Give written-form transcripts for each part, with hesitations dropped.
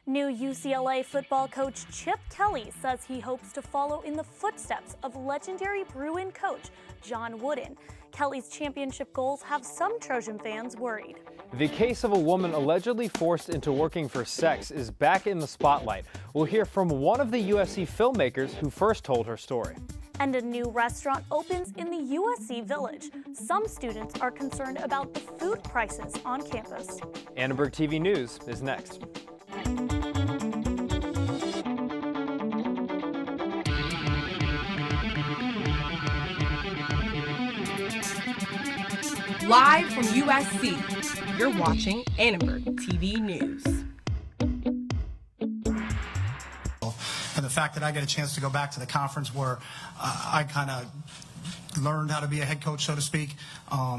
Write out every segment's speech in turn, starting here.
New UCLA football coach Chip Kelly says he hopes to follow in the footsteps of legendary Bruin coach John Wooden. Kelly's championship goals have some Trojan fans worried. The case of a woman allegedly forced into working for sex is back in the spotlight. We'll hear from one of the USC filmmakers who first told her story. And a new restaurant opens in the USC Village. Some students are concerned about the food prices on campus. Annenberg TV News is next. Live from USC, you're watching Annenberg TV News. And the fact that I get a chance to go back to the conference where I kind of learned how to be a head coach, so to speak.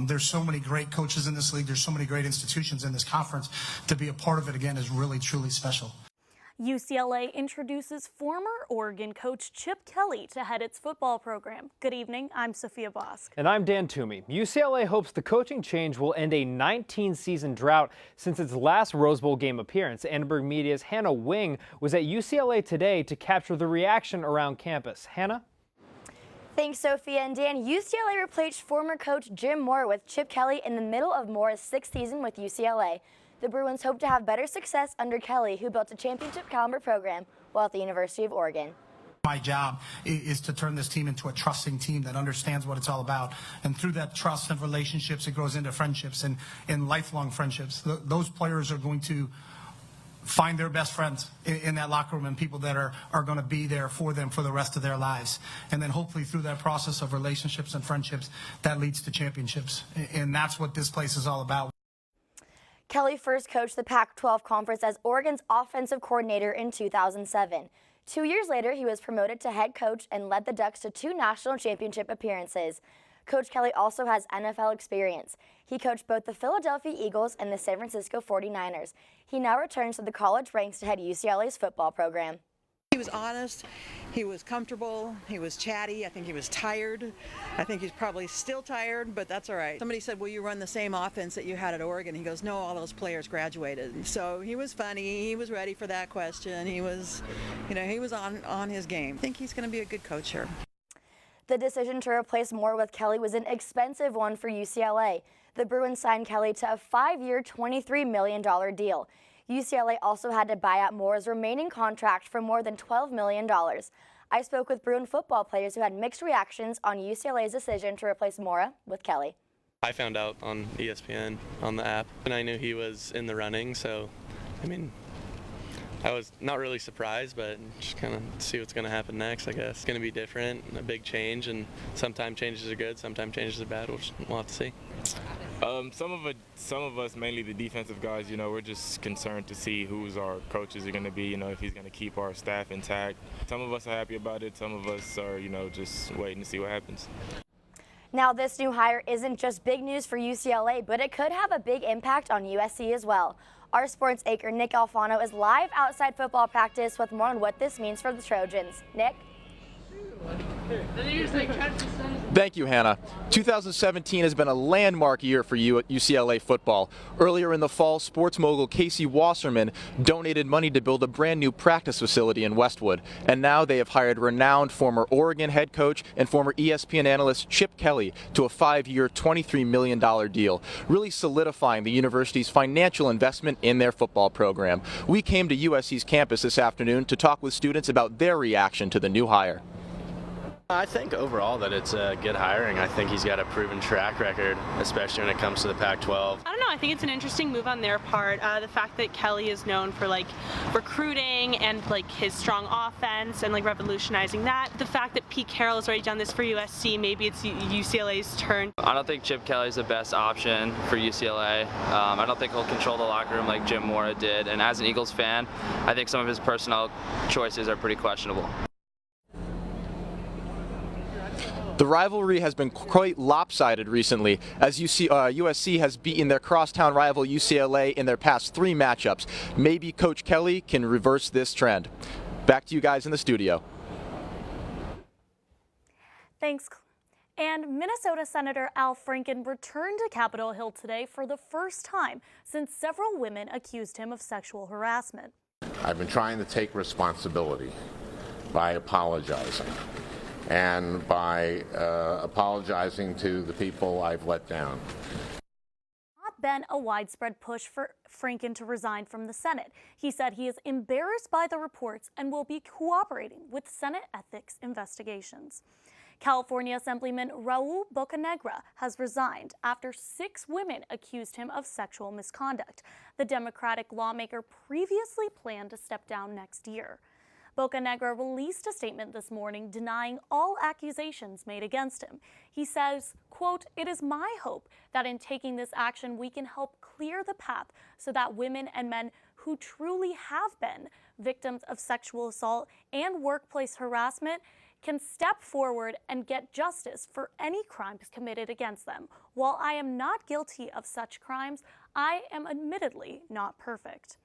There's so many great coaches in this league. There's so many great institutions in this conference. To be a part of it again is really, truly special. UCLA introduces former Oregon coach Chip Kelly to head its football program. Good evening, I'm Sophia Bosk. And I'm Dan Toomey. UCLA hopes the coaching change will end a 19-season drought since its last Rose Bowl game appearance. Annenberg Media's Hannah Wing was at UCLA today to capture the reaction around campus. Hannah? Thanks, Sophia and Dan. UCLA replaced former coach Jim Mora with Chip Kelly in the middle of Mora's sixth season with UCLA. The Bruins hope to have better success under Kelly, who built a championship-caliber program while at the University of Oregon. My job is to turn this team into a trusting team that understands what it's all about. And through that trust and relationships, it grows into friendships and lifelong friendships. Those players are going to find their best friends in that locker room and people that are going to be there for them for the rest of their lives. And then hopefully through that process of relationships and friendships, that leads to championships. And that's what this place is all about. Kelly first coached the Pac-12 Conference as Oregon's offensive coordinator in 2007. 2 years later, he was promoted to head coach and led the Ducks to 2 national championship appearances. Coach Kelly also has NFL experience. He coached both the Philadelphia Eagles and the San Francisco 49ers. He now returns to the college ranks to head UCLA's football program. He was honest, he was comfortable, he was chatty, I think he was tired. I think he's probably still tired, but that's all right. Somebody said, will you run the same offense that you had at Oregon? He goes, no, all those players graduated. So he was funny, he was ready for that question. He was, he was on his game. I think he's going to be a good coach here. The decision to replace Moore with Kelly was an expensive one for UCLA. The Bruins signed Kelly to a 5-year, $23 million deal. UCLA also had to buy out Moore's remaining contract for more than $12 million. I spoke with Bruin football players who had mixed reactions on UCLA's decision to replace Mora with Kelly. I found out on ESPN on the app, and I knew he was in the running, so, I was not really surprised, but just kind of see what's going to happen next, I guess. It's going to be different, a big change, and sometimes changes are good, sometimes changes are bad. We'll have to see. Some of us, mainly the defensive guys, we're just concerned to see who's our coaches are going to be, if he's going to keep our staff intact. Some of us are happy about it. Some of us are, just waiting to see what happens. Now, this new hire isn't just big news for UCLA, but it could have a big impact on USC as well. Our sports anchor, Nick Alfano, is live outside football practice with more on what this means for the Trojans. Nick? Thank you, Hannah. 2017 has been a landmark year for UCLA football. Earlier in the fall, sports mogul Casey Wasserman donated money to build a brand new practice facility in Westwood. And now they have hired renowned former Oregon head coach and former ESPN analyst Chip Kelly to a 5-year, $23 million deal, really solidifying the university's financial investment in their football program. We came to USC's campus this afternoon to talk with students about their reaction to the new hire. I think overall that it's a good hiring. I think he's got a proven track record, especially when it comes to the Pac-12. I don't know. I think it's an interesting move on their part. The fact that Kelly is known for recruiting and his strong offense and revolutionizing that. The fact that Pete Carroll has already done this for USC. Maybe it's UCLA's turn. I don't think Chip Kelly's the best option for UCLA. I don't think he'll control the locker room like Jim Mora did. And as an Eagles fan, I think some of his personnel choices are pretty questionable. The rivalry has been quite lopsided recently, as USC has beaten their crosstown rival UCLA in their past 3 matchups. Maybe Coach Kelly can reverse this trend. Back to you guys in the studio. Thanks. And Minnesota Senator Al Franken returned to Capitol Hill today for the first time since several women accused him of sexual harassment. I've been trying to take responsibility by apologizing and by apologizing to the people I've let down. Not been a widespread push for Franken to resign from the Senate. He said he is embarrassed by the reports and will be cooperating with Senate ethics investigations. California Assemblyman Raul BOCANEGRA has resigned after 6 women accused him of sexual misconduct. The Democratic lawmaker previously planned to step down next year. BOCANEGRA released a statement this morning denying all accusations made against him. He says, quote, "It is my hope that in taking this action we can help clear the path so that women and men who truly have been victims of sexual assault and workplace harassment can step forward and get justice for any crimes committed against them. While I am not guilty of such crimes, I am admittedly not perfect."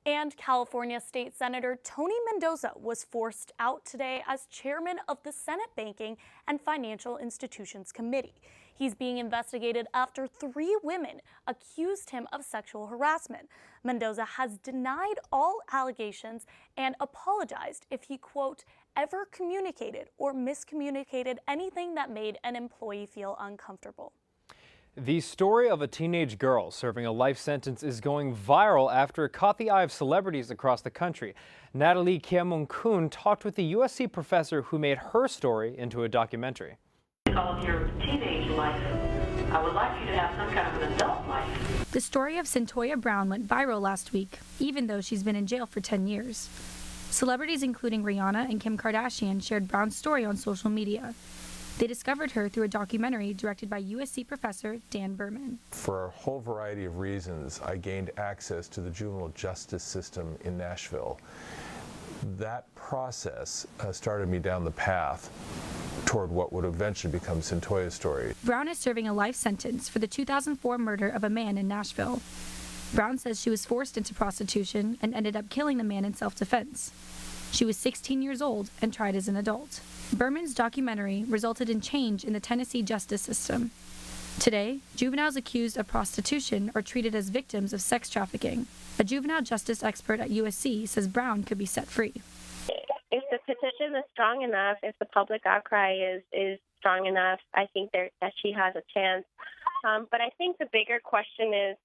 And California State Senator Tony Mendoza was forced out today as chairman of the Senate Banking and Financial Institutions Committee. He's being investigated after 3 women accused him of sexual harassment. Mendoza has denied all allegations and apologized if he, quote, ever communicated or miscommunicated anything that made an employee feel uncomfortable. The story of a teenage girl serving a life sentence is going viral after it caught the eye of celebrities across the country. Natalie Kiamun-Kun talked with the USC professor who made her story into a documentary. Of your teenage life, I would like you to have some kind of an adult life. The story of Cyntoia Brown went viral last week, even though she's been in jail for 10 years. Celebrities including Rihanna and Kim Kardashian shared Brown's story on social media. They discovered her through a documentary directed by USC professor Dan Berman. For a whole variety of reasons, I gained access to the juvenile justice system in Nashville. That process started me down the path toward what would eventually become Cyntoia's story. Brown is serving a life sentence for the 2004 murder of a man in Nashville. Brown says she was forced into prostitution and ended up killing the man in self-defense. She was 16 years old and tried as an adult. Berman's documentary resulted in change in the Tennessee justice system. Today, juveniles accused of prostitution are treated as victims of sex trafficking. A juvenile justice expert at USC says Brown could be set free. If the petition is strong enough, if the public outcry is strong enough, I think that she has a chance. But I think the bigger question is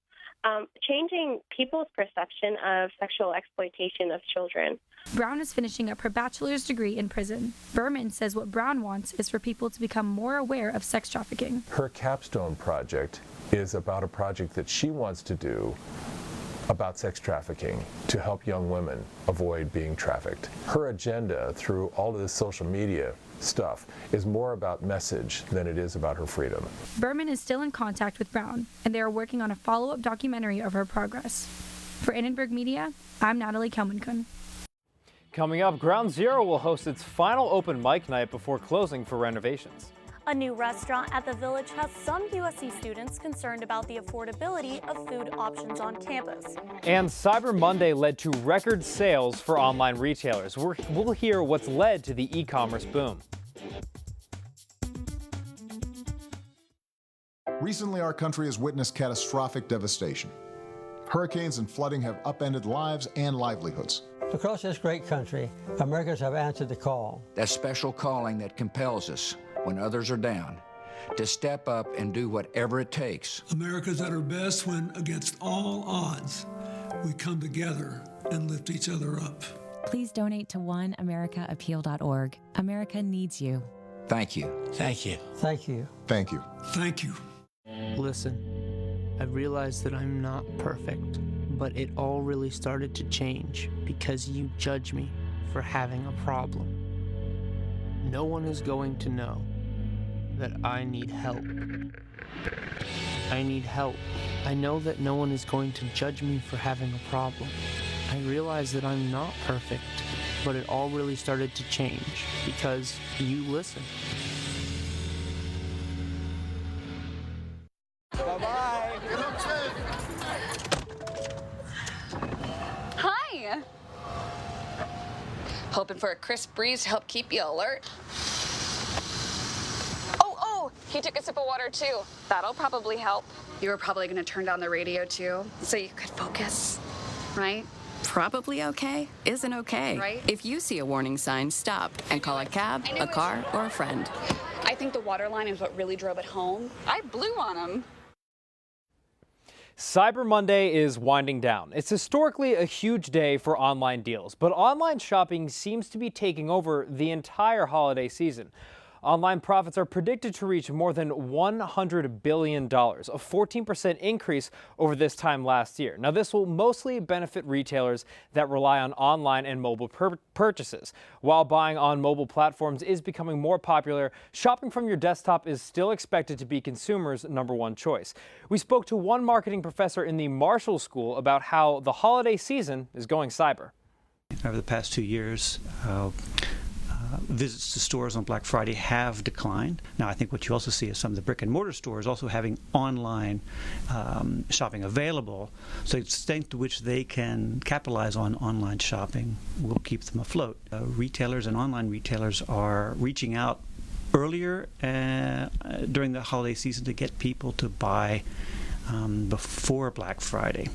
changing people's perception of sexual exploitation of children. Brown is finishing up her bachelor's degree in prison. Berman says what Brown wants is for people to become more aware of sex trafficking. Her capstone project is about a project that she wants to do about sex trafficking to help young women avoid being trafficked. Her agenda through all of this social media stuff is more about message than it is about her freedom. Berman is still in contact with Brown, and they are working on a follow-up documentary of her progress. For Annenberg Media, I'm Natalie Kiamun-Kun. Coming up, Ground Zero will host its final open mic night before closing for renovations. A new restaurant at the Village has some USC students concerned about the affordability of food options on campus. And Cyber Monday led to record sales for online retailers. We'll hear what's led to the e-commerce boom. Recently, our country has witnessed catastrophic devastation. Hurricanes and flooding have upended lives and livelihoods. Across this great country, Americans have answered the call. That special calling that compels us when others are down, to step up and do whatever it takes. America's at her best when, against all odds, we come together and lift each other up. Please donate to oneamericaappeal.org. America needs you. Thank you. Thank you. Thank you. Thank you. Thank you. Listen, I realize that I'm not perfect, but it all really started to change because you judge me for having a problem. No one is going to know that I need help. I need help. I know that no one is going to judge me for having a problem. I realize that I'm not perfect, but it all really started to change because you listen. Bye-bye. Hi. Hoping for a crisp breeze to help keep you alert. Oh, he took a sip of water too. That'll probably help. You were probably going to turn down the radio too, so you could focus, right? probably okay isn't okay. Right. If you see a warning sign, stop and call a cab, a car, or a friend. I think the water line is what really drove it home. I blew on him. Cyber Monday is winding down. It's historically a huge day for online deals, but online shopping seems to be taking over the entire holiday season. Online profits are predicted to reach more than $100 billion, a 14% increase over this time last year. Now, this will mostly benefit retailers that rely on online and mobile purchases. While buying on mobile platforms is becoming more popular, shopping from your desktop is still expected to be consumers' #1 choice. We spoke to one marketing professor in the Marshall School about how the holiday season is going cyber. Over the past 2 years, visits to stores on Black Friday have declined. Now, I think what you also see is some of the brick and mortar stores also having online shopping available. So the extent to which they can capitalize on online shopping will keep them afloat. Retailers and online retailers are reaching out earlier during the holiday season to get people to buy before Black Friday.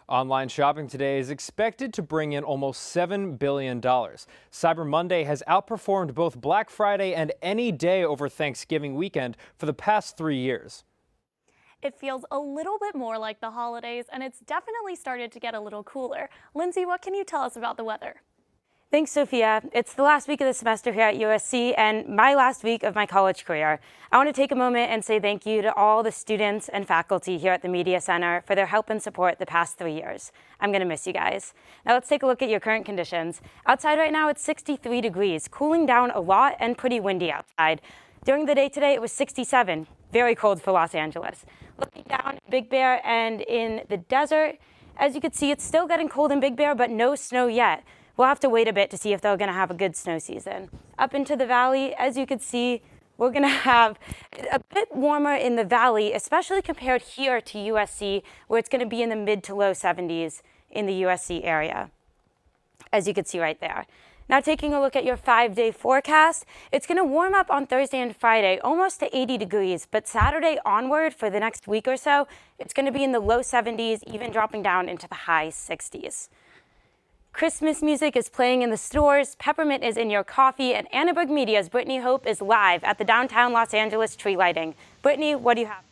Online shopping today is expected to bring in almost $7 billion. Cyber Monday has outperformed both Black Friday and any day over Thanksgiving weekend for the past 3 years. It feels a little bit more like the holidays, and it's definitely started to get a little cooler. Lindsay, what can you tell us about the weather? Thanks, Sophia. It's the last week of the semester here at USC and my last week of my college career. I want to take a moment and say thank you to all the students and faculty here at the Media Center for their help and support the past 3 years. I'm going to miss you guys. Now let's take a look at your current conditions. Outside right now it's 63 degrees, cooling down a lot and pretty windy outside. During the day today it was 67, very cold for Los Angeles. Looking down at Big Bear and in the desert, as you can see it's still getting cold in Big Bear but no snow yet. We'll have to wait a bit to see if they're going to have a good snow season. Up into the valley, as you can see, we're going to have a bit warmer in the valley, especially compared here to USC, where it's going to be in the mid to low 70s in the USC area, as you can see right there. Now taking a look at your 5-day forecast, it's going to warm up on Thursday and Friday, almost to 80 degrees, but Saturday onward for the next week or so, it's going to be in the low 70s, even dropping down into the high 60s. Christmas music is playing in the stores, peppermint is in your coffee, and Annenberg Media's Brittany Hope is live at the downtown Los Angeles tree lighting. Brittany, what do you have?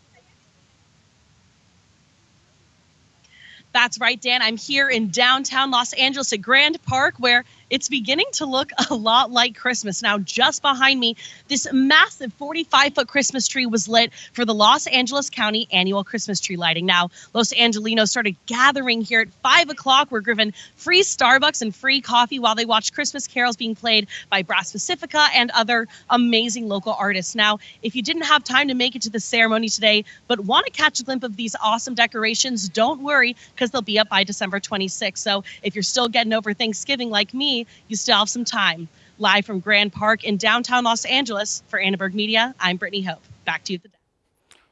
That's right, Dan. I'm here in downtown Los Angeles at Grand Park, where it's beginning to look a lot like Christmas. Now, just behind me, this massive 45-foot Christmas tree was lit for the Los Angeles County annual Christmas tree lighting. Now, Los Angelinos started gathering here at 5 o'clock. We're given free Starbucks and free coffee while they watch Christmas carols being played by Brass Pacifica and other amazing local artists. Now, if you didn't have time to make it to the ceremony today, but want to catch a glimpse of these awesome decorations, don't worry, because they'll be up by December 26th. So if you're still getting over Thanksgiving like me, you still have some time. Live from Grand Park in downtown Los Angeles for Annenberg Media, I'm Brittany Hope. Back to you at the desk.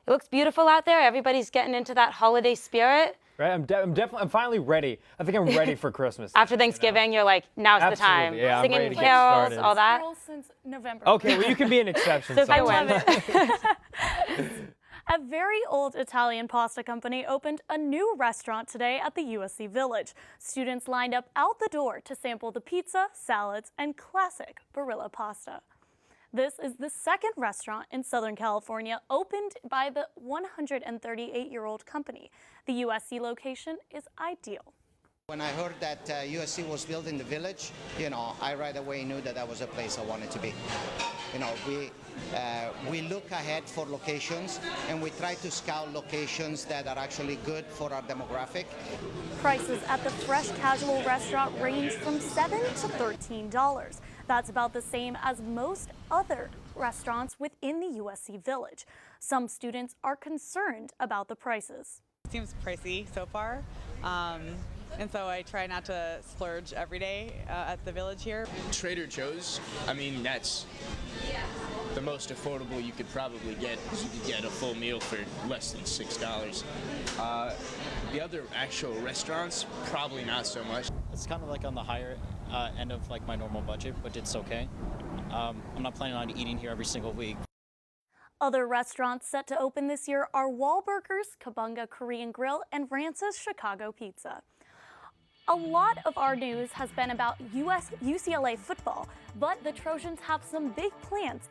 It looks beautiful out there. Everybody's getting into that holiday spirit. Right, I'm finally ready. I think I'm ready for Christmas. After Thanksgiving, you're like, now's the time. Yeah, singing carols, all that. Carols since November. Okay, well you can be an exception. So I love it. A very old Italian pasta company opened a new restaurant today at the USC Village. Students lined up out the door to sample the pizza, salads, and classic Barilla pasta. This is the second restaurant in Southern California opened by the 138-year-old company. The USC location is ideal. When I heard that USC was built in the Village, I right away knew that was a place I wanted to be. We look ahead for locations and we try to scout locations that are actually good for our demographic. Prices at the fresh casual restaurant range from $7 to $13. That's about the same as most other restaurants within the USC Village. Some students are concerned about the prices. It seems pricey so far. And so I try not to splurge every day at the Village here. Trader Joe's, I mean, that's the most affordable you could probably get. You could get a full meal for less than $6. The other actual restaurants, probably not so much. It's kind of like on the higher end of like my normal budget, but it's okay. I'm not planning on eating here every single week. Other restaurants set to open this year are Wahlburgers, Kabunga Korean Grill, and Rance's Chicago Pizza. A lot of our news has been about UCLA football, but the Trojans have some big plans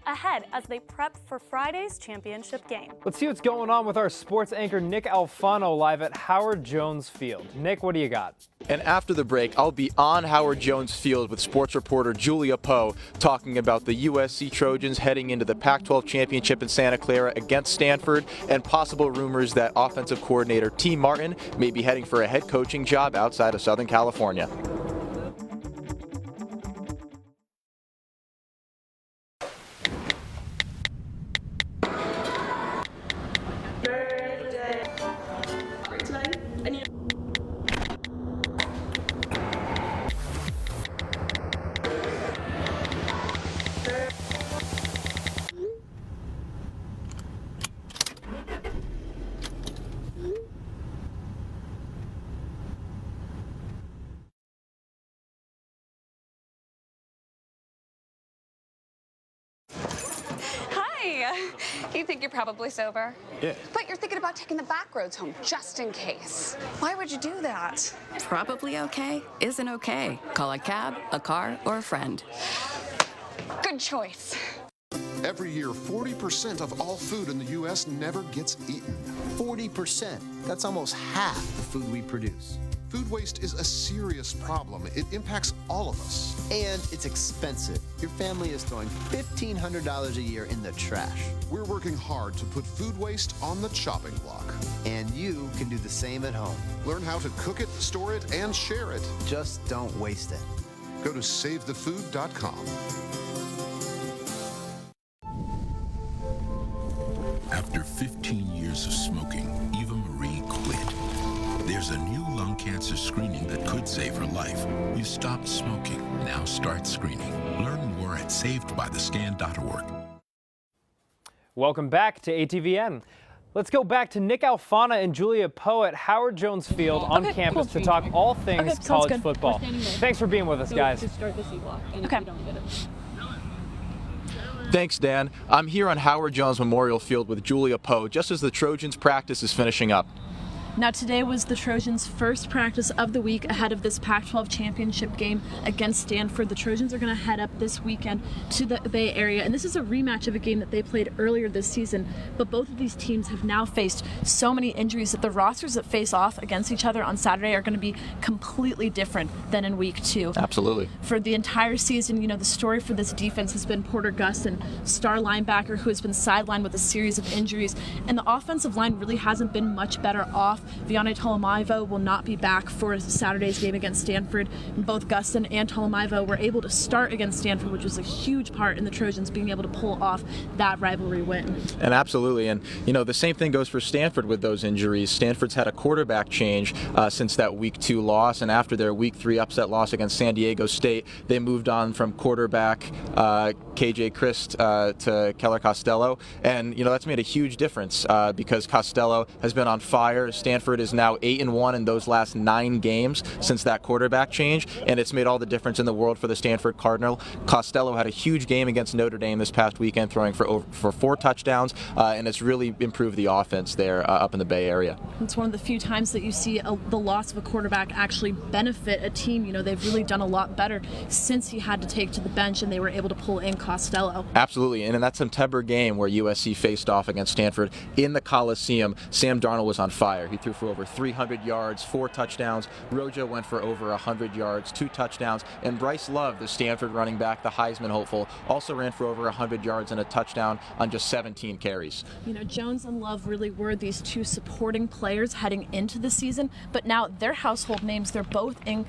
ahead as they prep for Friday's championship game. Let's see what's going on with our sports anchor Nick Alfano live at Howard Jones Field. Nick, what do you got? And after the break, I'll be on Howard Jones Field with sports reporter Julia Poe talking about the USC Trojans heading into the Pac-12 championship in Santa Clara against Stanford and possible rumors that offensive coordinator T. Martin may be heading for a head coaching job outside of Southern California. You think you're probably sober? Yeah. But you're thinking about taking the back roads home just in case. Why would you do that? Probably okay isn't okay. Call a cab, a car, or a friend. Good choice. Every year, 40% of all food in the U.S. never gets eaten. 40%. That's almost half the food we produce. Food waste is a serious problem. It impacts all of us. And it's expensive. Your family is throwing $1,500 a year in the trash. We're working hard to put food waste on the chopping block. And you can do the same at home. Learn how to cook it, store it, and share it. Just don't waste it. Go to SaveTheFood.com. After 15 years of smoking, Eva Marie quit. There's a new lung cancer screening that could save her life. You stopped smoking. Now start screening. Learn more at savedbythestand.org. Welcome back to ATVN. Let's go back to Nick Alfano and Julia Poe at Howard Jones Field on campus to talk all things college football. Thanks for being with us, guys. Okay. Thanks, Dan. I'm here on Howard Jones Memorial Field with Julia Poe just as the Trojans practice is finishing up. Now today was the Trojans' first practice of the week ahead of this Pac-12 championship game against Stanford. The Trojans are going to head up this weekend to the Bay Area, and this is a rematch of a game that they played earlier this season. But both of these teams have now faced so many injuries that the rosters that face off against each other on Saturday are going to be completely different than in week 2. Absolutely. For the entire season, the story for this defense has been Porter Gustin, star linebacker who has been sidelined with a series of injuries, and the offensive line really hasn't been much better off. Vianney Tolomaivo will not be back for Saturday's game against Stanford. Both Gustin and Tolomaivo were able to start against Stanford, which was a huge part in the Trojans being able to pull off that rivalry win. And absolutely, and the same thing goes for Stanford with those injuries. Stanford's had a quarterback change since that week 2 loss, and after their week 3 upset loss against San Diego State, they moved on from quarterback KJ Christ to Keller Costello, and that's made a huge difference because Costello has been on fire. Stanford is now 8-1 in those last 9 games since that quarterback change, and it's made all the difference in the world for the Stanford Cardinal. Costello had a huge game against Notre Dame this past weekend, throwing for 4 touchdowns, and it's really improved the offense there up in the Bay Area. It's one of the few times that you see the loss of a quarterback actually benefit a team. They've really done a lot better since he had to take to the bench and they were able to pull in Costello. Absolutely, and in that September game where USC faced off against Stanford in the Coliseum, Sam Darnold was on fire. He threw for over 300 yards, 4 touchdowns. ROJO went for over 100 yards, 2 touchdowns. And Bryce Love, the Stanford running back, the Heisman hopeful, also ran for over 100 yards and a touchdown on just 17 carries. Jones and Love really were these 2 supporting players heading into the season, but now they're household names. They're both in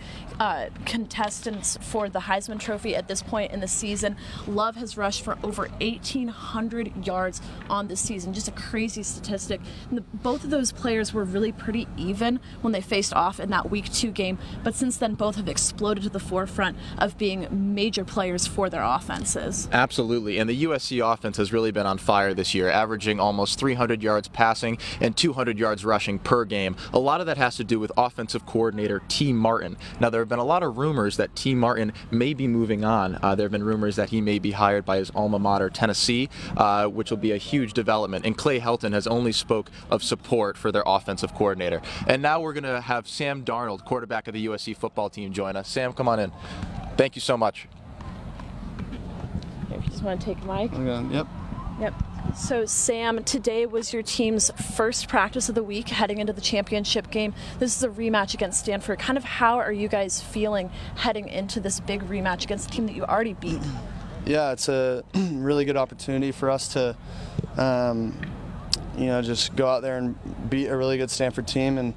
contestants for the Heisman Trophy at this point in the season. Love has rushed for over 1,800 yards on this season, just a crazy statistic. Both of those players were really pretty even when they faced off in that week 2 game, but since then both have exploded to the forefront of being major players for their offenses. Absolutely, and the USC offense has really been on fire this year, averaging almost 300 yards passing and 200 yards rushing per game. A lot of that has to do with offensive coordinator T. Martin. Now, there have been a lot of rumors that T. Martin may be moving on. There have been rumors that he may be hired by his alma mater, Tennessee, which will be a huge development. And Clay Helton has only spoke of support for their offensive offensive coordinator. And now we're going to have Sam Darnold, quarterback of the USC football team, join us. Sam, come on in. Thank you so much. If you just want to take a mic. Yep. Yep. So, Sam, today was your team's first practice of the week heading into the championship game. This is a rematch against Stanford. Kind of how are you guys feeling heading into this big rematch against a team that you already beat? Yeah, it's a really good opportunity for us to, just go out there and beat a really good Stanford team and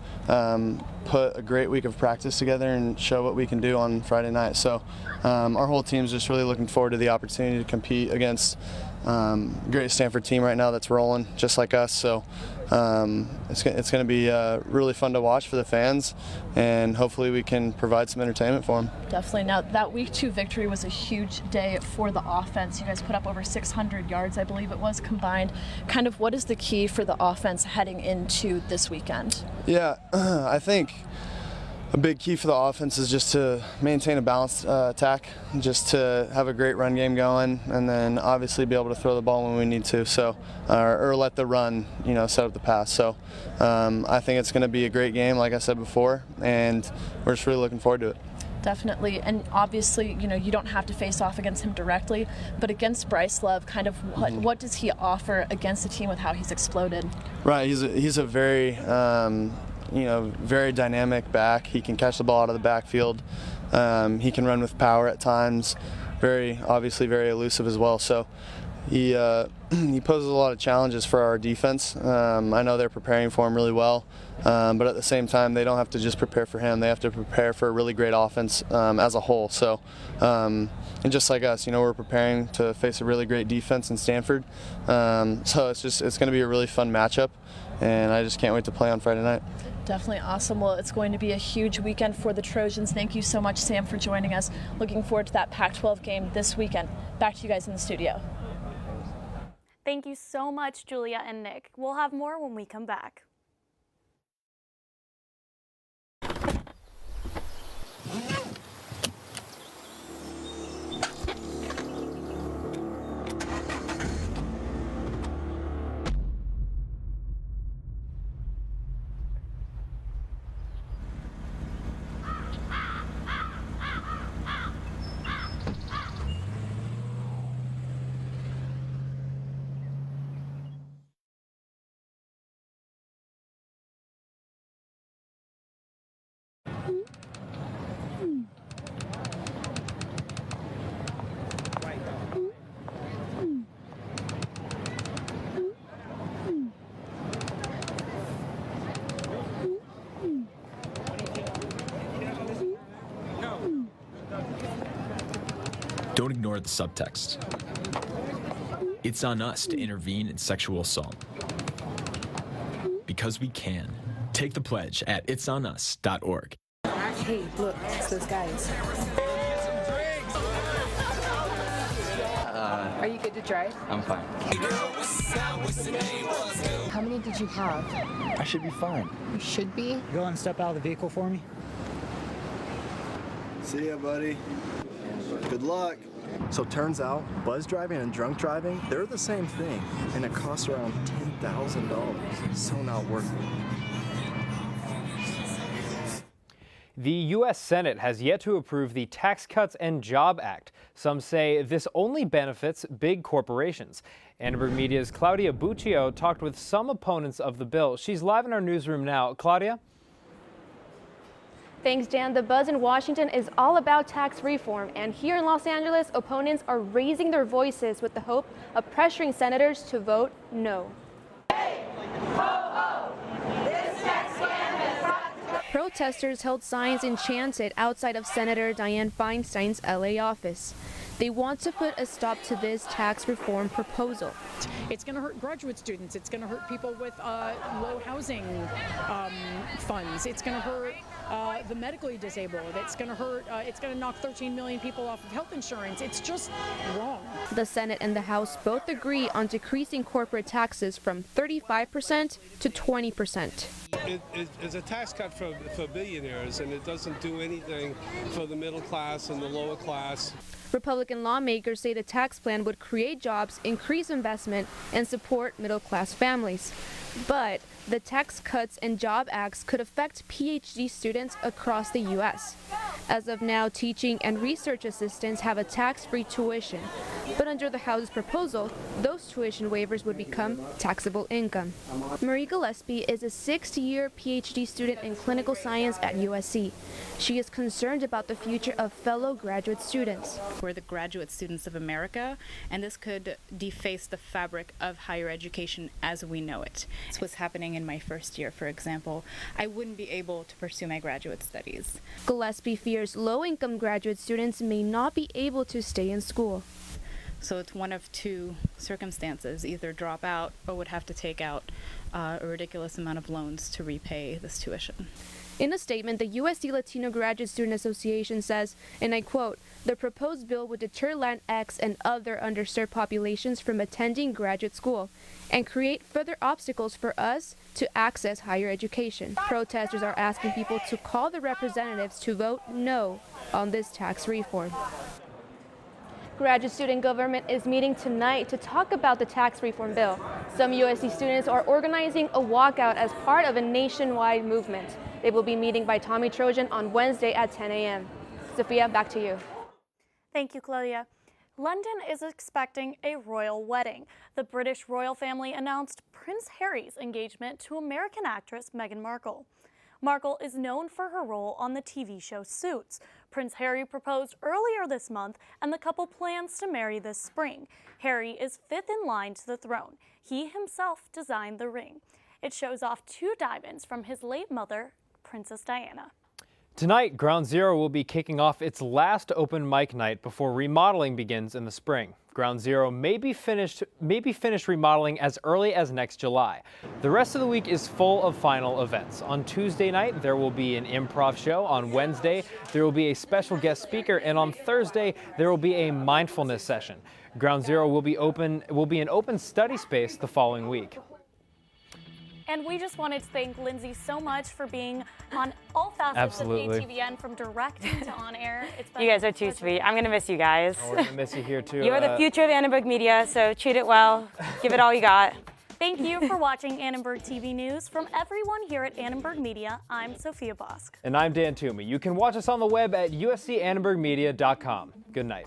put a great week of practice together and show what we can do on Friday night. So our whole team's just really looking forward to the opportunity to compete against great Stanford team right now that's rolling just like us. So it's going to be really fun to watch for the fans, and hopefully we can provide some entertainment for them. Definitely. Now, that Week 2 victory was a huge day for the offense. You guys put up over 600 yards, I believe it was, combined. Kind of what is the key for the offense heading into this weekend? Yeah, I think a big key for the offense is just to maintain a balanced attack, just to have a great run game going, and then obviously be able to throw the ball when we need to, so or let the run, set up the pass. So I think it's going to be a great game, like I said before, and we're just really looking forward to it. Definitely, and obviously, you don't have to face off against him directly, but against Bryce Love, kind of what does he offer against a team with how he's exploded? Right, he's a very very dynamic back. He can catch the ball out of the backfield. He can run with power at times. Obviously very elusive as well. So he poses a lot of challenges for our defense. I know they're preparing for him really well, but at the same time, they don't have to just prepare for him. They have to prepare for a really great offense as a whole. So, and just like us, we're preparing to face a really great defense in Stanford. So it's going to be a really fun matchup, and I just can't wait to play on Friday night. Definitely awesome. Well, it's going to be a huge weekend for the Trojans. Thank you so much, Sam, for joining us. Looking forward to that Pac-12 game this weekend. Back to you guys in the studio. Thank you so much, Julia and Nick. We'll have more when we come back. Don't ignore the subtext. It's on us to intervene in sexual assault. Because we can. Take the pledge at itsonus.org. Hey, look, it's those guys. Are you good to drive? I'm fine. How many did you have? I should be fine. You should be? Go and step out of the vehicle for me. See ya, buddy. Good luck. So turns out, buzz driving and drunk driving, they're the same thing, and it costs around $10,000. So not worth it. The U.S. Senate has yet to approve the Tax Cuts and Job Act. Some say this only benefits big corporations. Annenberg Media's Claudia Buccio talked with some opponents of the bill. She's live in our newsroom now. Claudia? Thanks, Dan. The buzz in Washington is all about tax reform, and here in Los Angeles, opponents are raising their voices with the hope of pressuring senators to vote no. Protesters held signs enchanted outside of Senator Dianne Feinstein's LA office. They want to put a stop to this tax reform proposal. It's going to hurt graduate students. It's going to hurt people with low housing funds. It's going to hurt the medically disabled. It's going to hurt. It's going to knock 13 million people off of health insurance. It's just wrong. The Senate and the House both agree on decreasing corporate taxes from 35% to 20%. It's a tax cut for billionaires, and it doesn't do anything for the middle class and the lower class. Republican lawmakers say the tax plan would create jobs, increase investment, and support middle-class families. But The Tax Cuts and Job Acts could affect PhD students across the U.S. As of now, teaching and research assistants have a tax-free tuition, but under the House's proposal, those tuition waivers would become taxable income. Marie Gillespie is a sixth-year PhD student in clinical science at USC. She is concerned about the future of fellow graduate students. We're the graduate students of America, and this could deface the fabric of higher education as we know it. This was happening in my first year, for example. I wouldn't be able to pursue my graduate studies. Gillespie fears low-income graduate students may not be able to stay in school. So it's one of two circumstances: either drop out or would have to take out a ridiculous amount of loans to repay this tuition. In a statement, the USC Latino Graduate Student Association says, and I quote, "The proposed bill would deter Latinx and other underserved populations from attending graduate school and create further obstacles for us to access higher education." Protesters are asking people to call the representatives to vote no on this tax reform. Graduate student government is meeting tonight to talk about the tax reform bill. Some USC students are organizing a walkout as part of a nationwide movement. They will be meeting by Tommy Trojan on Wednesday at 10 a.m. Sophia, back to you. Thank you, Claudia. London is expecting a royal wedding. The British royal family announced Prince Harry's engagement to American actress Meghan Markle. Markle is known for her role on the TV show Suits. Prince Harry proposed earlier this month, and the couple plans to marry this spring. Harry is fifth in line to the throne. He himself designed the ring. It shows off 2 diamonds from his late mother, Princess Diana. Tonight, Ground Zero will be kicking off its last open mic night before remodeling begins in the spring. Ground Zero may be finished remodeling as early as next July. The rest of the week is full of final events. On Tuesday night, there will be an improv show. On Wednesday, there will be a special guest speaker, and on Thursday, there will be a mindfulness session. Ground Zero will be an open study space the following week. And we just wanted to thank Lindsay so much for being on all facets of ATVN, from directing to on air. You guys are too sweet. I'm going to miss you guys. Oh, we're going to miss you here too. You're the future of Annenberg Media, so treat it well. Give it all you got. Thank you for watching Annenberg TV News. From everyone here at Annenberg Media, I'm Sophia Bosk. And I'm Dan Toomey. You can watch us on the web at uscannenbergmedia.com. Good night.